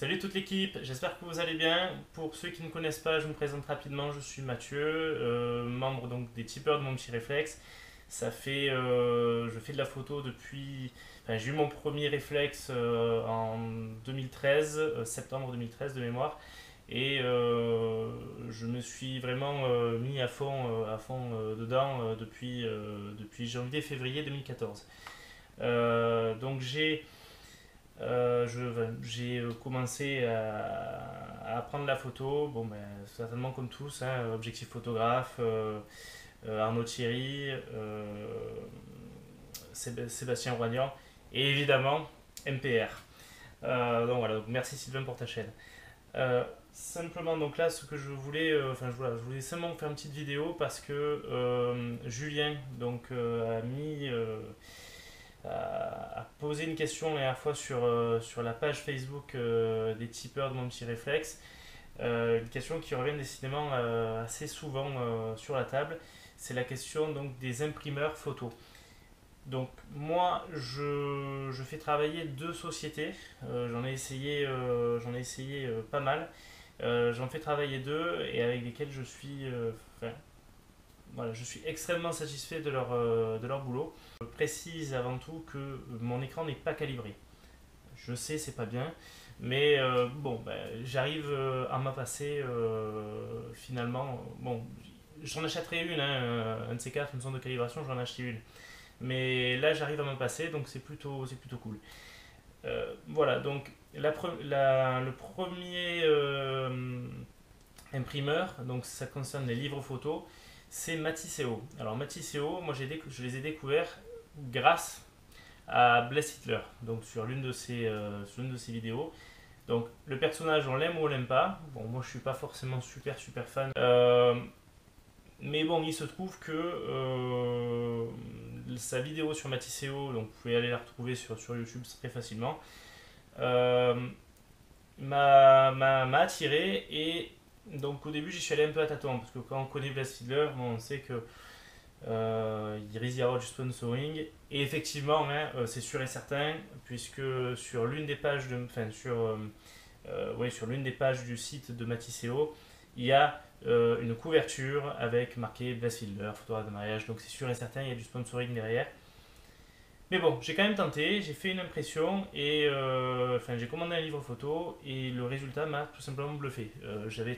Salut toute l'équipe, j'espère que vous allez bien. Pour ceux qui ne connaissent pas, je me présente rapidement, je suis Mathieu, membre donc des tipeurs de mon petit réflexe. Je fais de la photo depuis, enfin, j'ai eu mon premier réflexe en 2013, septembre 2013 de mémoire, et je me suis vraiment mis à fond dedans depuis janvier-février 2014. Donc j'ai commencé à apprendre la photo, bon, ben, certainement comme tous, hein, objectif photographe, Arnaud Thierry, Sébastien Roignan et évidemment MPR. Donc voilà, donc merci Sylvain pour ta chaîne. Simplement donc là ce que je voulais, je voulais simplement faire une petite vidéo parce que Julien donc a posé une question la dernière fois sur la page Facebook des tipeurs de mon petit réflexe. Une question qui revient décidément assez souvent sur la table. C'est la question donc des imprimeurs photo. Donc moi je fais travailler deux sociétés. J'en ai essayé pas mal. J'en fais travailler deux et avec lesquelles voilà, je suis extrêmement satisfait de leur boulot. Je précise avant tout que mon écran n'est pas calibré. Je sais, c'est pas bien, mais j'arrive à m'en passer finalement. Bon, j'en achèterai une, hein, un de ces quatre, une sonde de calibration, j'en ai acheté une. Mais là, j'arrive à m'en passer, donc c'est plutôt cool. Voilà, donc le premier imprimeur, donc ça concerne les livres photos, c'est Matisseo. Alors Matisseo, moi je les ai découverts grâce à Bless Hitler, donc sur l'une de ses vidéos. Donc le personnage, on l'aime ou on l'aime pas. Bon, moi je suis pas forcément super fan. Mais bon, il se trouve que sa vidéo sur Matisseo, donc vous pouvez aller la retrouver sur YouTube très facilement, euh, m'a attiré. Et donc au début j'y suis allé un peu à tâtons parce que quand on connaît Bless Hitler, bon, on sait que il risque d'y avoir du sponsoring. Et effectivement, hein, c'est sûr et certain, puisque sur l'une des pages sur l'une des pages du site de Matisseo, il y a une couverture avec marqué Bless Fielder, photographe de mariage. Donc c'est sûr et certain, il y a du sponsoring derrière. Mais bon, j'ai quand même tenté, j'ai fait une impression et j'ai commandé un livre photo et le résultat m'a tout simplement bluffé. J'avais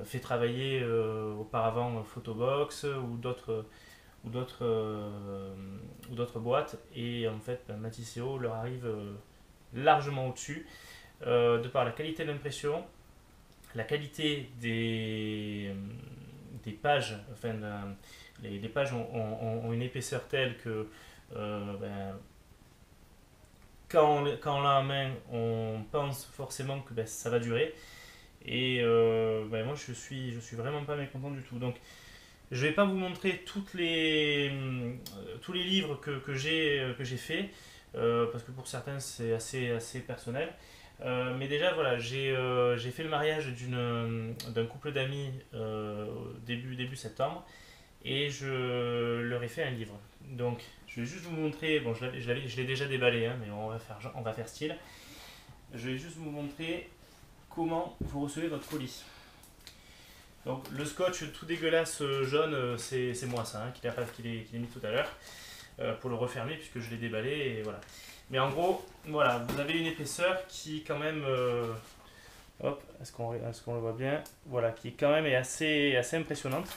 fait travailler auparavant Photobox ou d'autres boîtes et en fait Matisseo leur arrive largement au-dessus de par la qualité de l'impression, la qualité des pages, les pages ont une épaisseur telle que quand on l'a en main, on pense forcément que ça va durer. Et moi je suis vraiment pas mécontent du tout. Donc je vais pas vous montrer tous les livres que j'ai fait parce que pour certains c'est assez personnel. Mais déjà voilà, j'ai fait le mariage d'un couple d'amis début septembre et je leur ai fait un livre. Donc je vais juste vous montrer, bon je l'ai déjà déballé hein, mais on va faire style. Je vais juste vous montrer comment vous recevez votre colis. Donc le scotch tout dégueulasse jaune, c'est moi ça, hein, qui l'ai mis tout à l'heure pour le refermer puisque je l'ai déballé et voilà. Mais en gros, voilà, vous avez une épaisseur qui quand même, hop, est-ce qu'on le voit bien? Voilà, qui quand même est assez impressionnante.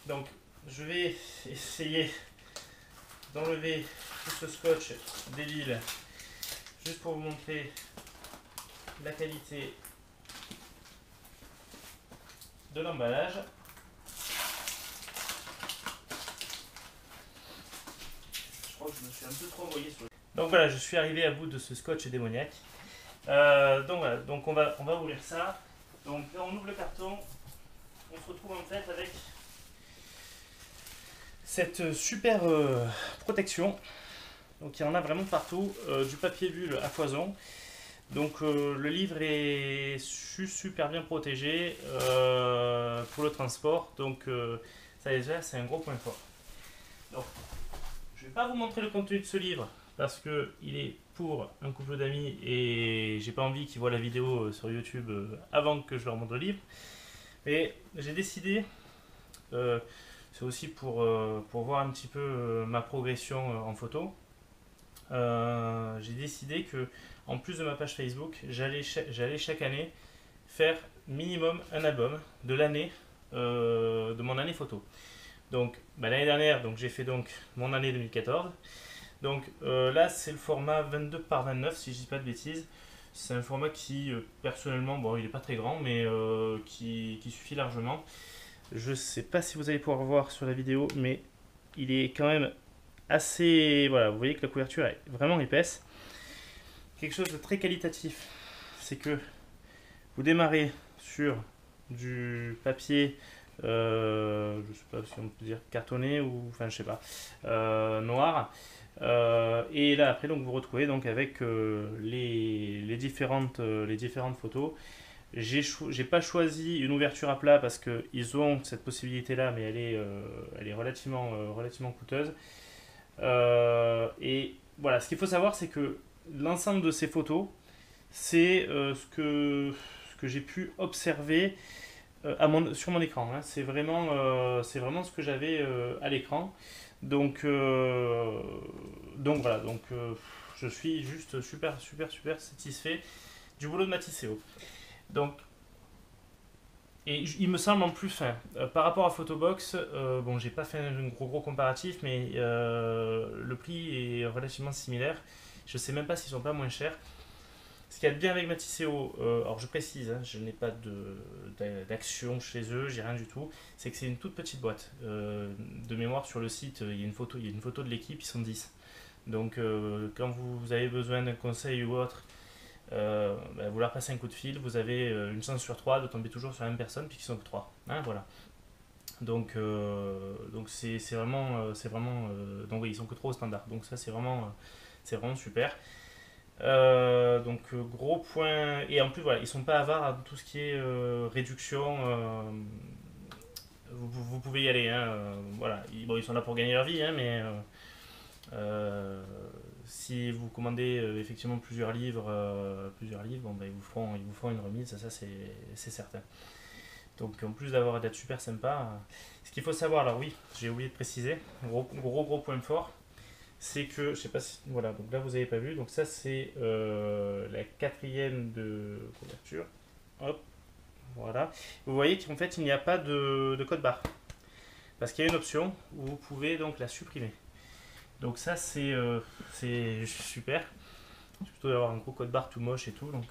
Donc je vais essayer d'enlever tout ce scotch débile juste pour vous montrer la qualité de l'emballage. Je crois que je me suis un peu trop envoyé sur le... Donc voilà, je suis arrivé à bout de ce scotch démoniaque. Donc voilà, donc on va ouvrir ça. Donc là on ouvre le carton, on se retrouve en fait avec cette super protection. Donc il y en a vraiment partout, du papier bulle à foison. Donc le livre est super bien protégé pour le transport, donc ça déjà c'est un gros point fort. Donc je ne vais pas vous montrer le contenu de ce livre parce qu'il est pour un couple d'amis et j'ai pas envie qu'ils voient la vidéo sur YouTube avant que je leur montre le livre. Mais j'ai décidé, c'est aussi pour voir un petit peu ma progression en photo. J'ai décidé que, en plus de ma page Facebook, j'allais chaque année faire minimum un album de l'année, de mon année photo. Donc l'année dernière, j'ai fait donc mon année 2014. Donc là, c'est le format 22 par 29, si je dis pas de bêtises. C'est un format qui, personnellement, bon, il est pas très grand, mais qui suffit largement. Je sais pas si vous allez pouvoir voir sur la vidéo, mais il est quand même assez... Voilà, vous voyez que la couverture est vraiment épaisse. Quelque chose de très qualitatif, c'est que vous démarrez sur du papier, je sais pas si on peut dire cartonné ou... Enfin, je sais pas, noir. Et là après donc vous retrouvez donc avec les différentes photos. J'ai pas choisi une ouverture à plat parce qu'ils ont cette possibilité là, mais elle est relativement coûteuse. Et voilà, ce qu'il faut savoir, c'est que l'ensemble de ces photos, c'est ce que j'ai pu observer sur mon écran. Hein. C'est vraiment ce que j'avais à l'écran. Donc voilà, je suis juste super satisfait du boulot de Matisseo. Donc, et il me semble en plus, par rapport à Photobox, bon, j'ai pas fait un gros comparatif, mais le prix est relativement similaire. Je sais même pas s'ils sont pas moins chers. Ce qu'il y a de bien avec Matisseo, alors je précise, hein, je n'ai pas d'action chez eux, j'ai rien du tout, c'est que c'est une toute petite boîte. De mémoire sur le site, il y a une photo de l'équipe, ils sont 10. Donc quand vous avez besoin d'un conseil ou autre, vous leur passez un coup de fil, vous avez une chance sur 3 de tomber toujours sur la même personne puisqu'ils sont que 3. Hein, voilà. Donc c'est vraiment, donc oui, ils sont que 3 au standard. Donc ça c'est vraiment super. Gros point, et en plus voilà, ils sont pas avares à tout ce qui est réduction. Vous pouvez y aller, hein, voilà. Ils sont là pour gagner leur vie, hein, mais si vous commandez effectivement plusieurs livres, bon, ils vous feront une remise, ça c'est certain. Donc en plus d'être super sympa, ce qu'il faut savoir, alors oui, j'ai oublié de préciser, gros point fort, c'est que, je sais pas si, voilà, donc là vous n'avez pas vu, donc ça c'est la 4e de couverture, hop, voilà. Vous voyez qu'en fait il n'y a pas de code barre, parce qu'il y a une option où vous pouvez donc la supprimer. Donc ça c'est super, plutôt d'avoir un gros code barre tout moche et tout, donc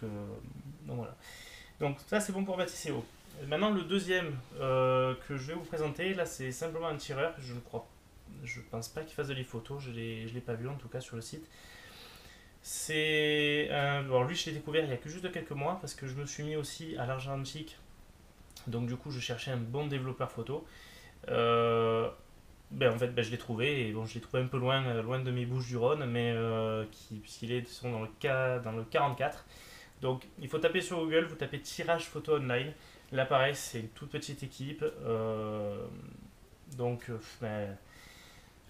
voilà. Donc ça c'est bon pour Matisseo. Maintenant le deuxième que je vais vous présenter, là c'est simplement un tireur, je pense pas qu'il fasse de photo, je l'ai pas vu en tout cas sur le site. Alors lui je l'ai découvert il y a que juste quelques mois parce que je me suis mis aussi à l'argentique, donc du coup je cherchais un bon développeur photo. En fait je l'ai trouvé, et bon je l'ai trouvé un peu loin de mes Bouches-du-Rhône, mais puisqu'ils sont dans le 44. Donc il faut taper sur Google, vous tapez tirage photo online. Là pareil c'est une toute petite équipe,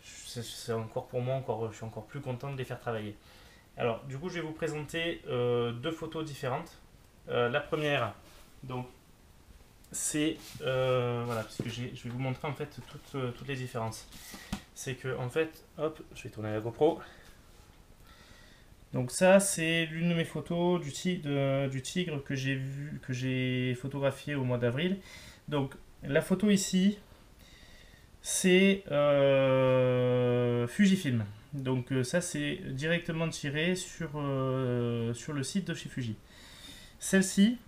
c'est encore pour moi, je suis encore plus content de les faire travailler. Alors du coup je vais vous présenter deux photos différentes. La première, donc c'est voilà, parce que je vais vous montrer en fait toutes les différences. C'est que en fait, hop, je vais tourner la GoPro. Donc ça c'est l'une de mes photos du tigre que j'ai photographié au mois d'avril. Donc la photo ici c'est Fujifilm. Donc ça c'est directement tiré sur le site de chez Fuji. Celle-ci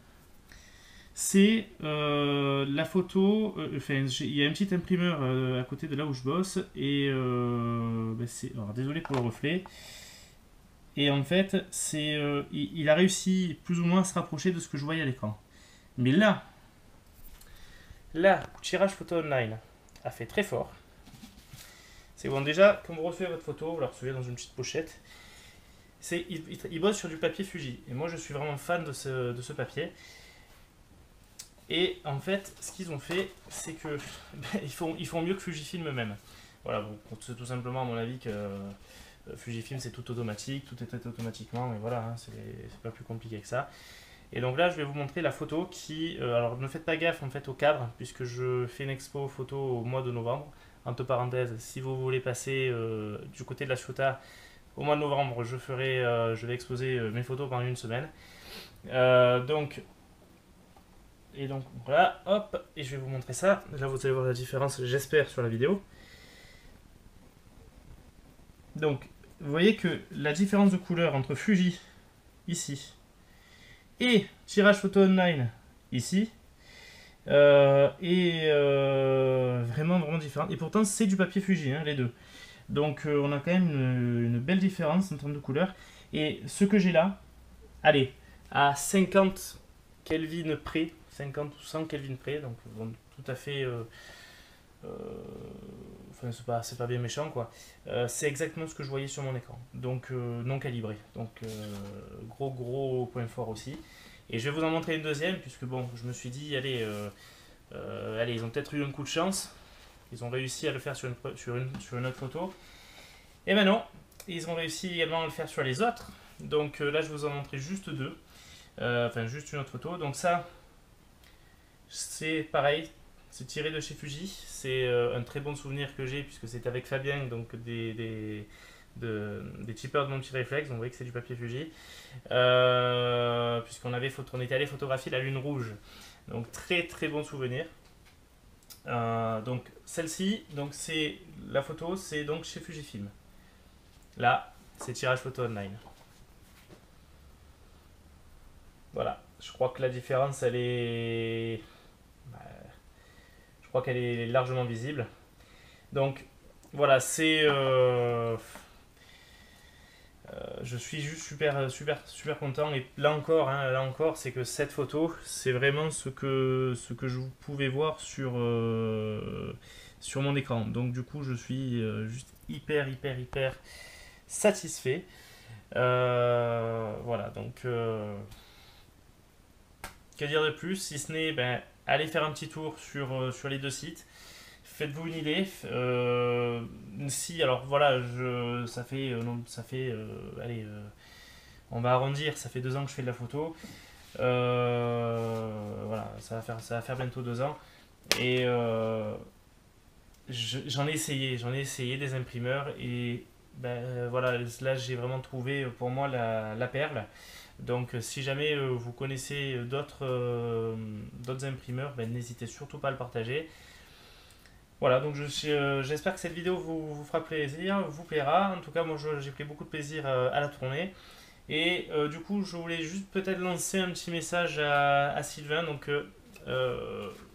c'est la photo, il y a un petit imprimeur à côté de là où je bosse, et alors désolé pour le reflet. Et en fait, il a réussi plus ou moins à se rapprocher de ce que je voyais à l'écran. Mais là, tirage photo online a fait très fort. C'est bon, déjà, quand vous recevez votre photo, vous la recevez dans une petite pochette. Il bosse sur du papier Fuji. Et moi, je suis vraiment fan de ce papier. Et en fait, ce qu'ils ont fait, c'est que ils font mieux que Fujifilm eux-mêmes. Voilà, bon, c'est tout simplement à mon avis que Fujifilm c'est tout automatique, tout est traité automatiquement, et voilà, hein, c'est pas plus compliqué que ça. Et donc là je vais vous montrer la photo qui, alors ne faites pas gaffe en fait au cadre, puisque je fais une expo photo au mois de novembre. Entre parenthèses, si vous voulez passer du côté de la Ciotat au mois de novembre, je vais exposer mes photos pendant une semaine. Donc voilà, hop, et je vais vous montrer ça. Là vous allez voir la différence, j'espère, sur la vidéo. Donc vous voyez que la différence de couleur entre Fuji ici et tirage photo online ici est vraiment différente. Et pourtant c'est du papier Fuji, hein, les deux. Donc on a quand même une belle différence en termes de couleur. Et ce que j'ai là, allez, à 50 Kelvin près, 50 ou 100 Kelvin près, donc bon, tout à fait... enfin, c'est pas bien méchant, quoi. C'est exactement ce que je voyais sur mon écran. Donc non calibré. Donc gros point fort aussi. Et je vais vous en montrer une deuxième, puisque bon, je me suis dit, allez, ils ont peut-être eu un coup de chance. Ils ont réussi à le faire sur une autre photo. Et ben non, ils ont réussi également à le faire sur les autres. Donc là, je vous en montrer juste deux. Enfin, juste une autre photo. Donc ça, c'est pareil. C'est tiré de chez Fuji. C'est un très bon souvenir que j'ai, puisque c'est avec Fabien, donc des chippers de mon petit réflexe. Donc vous voyez que c'est du papier Fuji. Puisqu'on était allé photographier la lune rouge. Donc très bon souvenir. Donc celle-ci, donc c'est la photo, c'est donc chez Fujifilm. Là, c'est tirage photo online. Voilà, je crois que la différence, elle est, je crois qu'elle est largement visible. Donc voilà, c'est, je suis juste super content. Et là encore, c'est que cette photo, c'est vraiment ce que je pouvais voir sur mon écran. Donc du coup, je suis juste hyper satisfait. Voilà, donc que dire de plus, si ce n'est allez faire un petit tour sur les deux sites. Faites-vous une idée. Si, alors voilà, ça fait, allez, on va arrondir, ça fait 2 ans que je fais de la photo. Voilà, ça va faire bientôt 2 ans. Et j'en ai essayé des imprimeurs, et voilà, là j'ai vraiment trouvé pour moi la perle. Donc si jamais vous connaissez d'autres imprimeurs, n'hésitez surtout pas à le partager. Voilà, donc j'espère que cette vidéo vous fera plaisir, vous plaira. En tout cas, moi j'ai pris beaucoup de plaisir à la tourner. Et du coup, je voulais juste peut-être lancer un petit message à Sylvain. Donc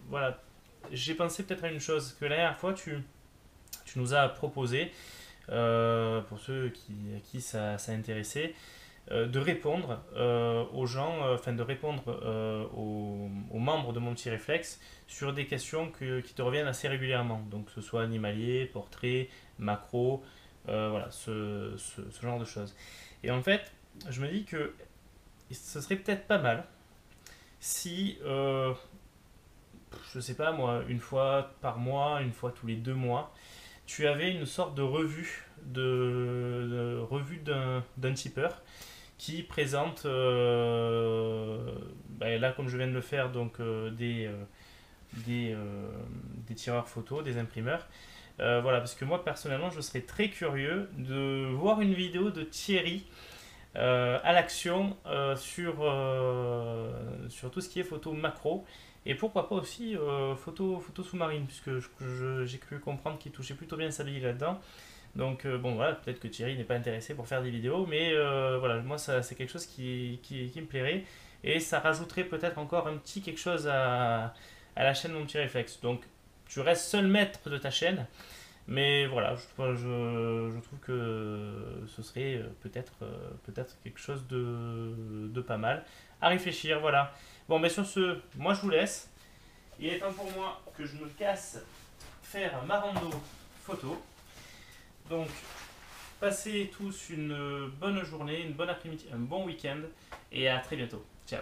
voilà, j'ai pensé peut-être à une chose que la dernière fois tu nous as proposé, pour ceux à qui ça intéressait, de répondre aux gens, enfin de répondre aux membres de mon petit réflexe sur des questions qui te reviennent assez régulièrement. Donc que ce soit animalier, portrait, macro, voilà, ce genre de choses. Et en fait, je me dis que ce serait peut-être pas mal si, je sais pas moi, une fois par mois, une fois tous les 2 mois, tu avais une sorte de revue d'un tipeur qui présente, là comme je viens de le faire, donc des tireurs photos, des imprimeurs. Voilà, parce que moi personnellement, je serais très curieux de voir une vidéo de Thierry à l'action sur tout ce qui est photo macro. Et pourquoi pas aussi photo sous-marine, puisque j'ai cru comprendre qu'il touchait plutôt bien sa bille là-dedans. Donc bon voilà, peut-être que Thierry n'est pas intéressé pour faire des vidéos, mais voilà, moi c'est quelque chose qui me plairait, et ça rajouterait peut-être encore un petit quelque chose à la chaîne Mon Petit Réflexe. Donc tu restes seul maître de ta chaîne, mais voilà, je trouve que ce serait peut-être quelque chose de pas mal à réfléchir. Voilà. Bon, mais sur ce, moi je vous laisse. Il est temps pour moi que je me casse faire ma rando photo. Donc, passez tous une bonne journée, une bonne après-midi, un bon week-end, et à très bientôt. Ciao.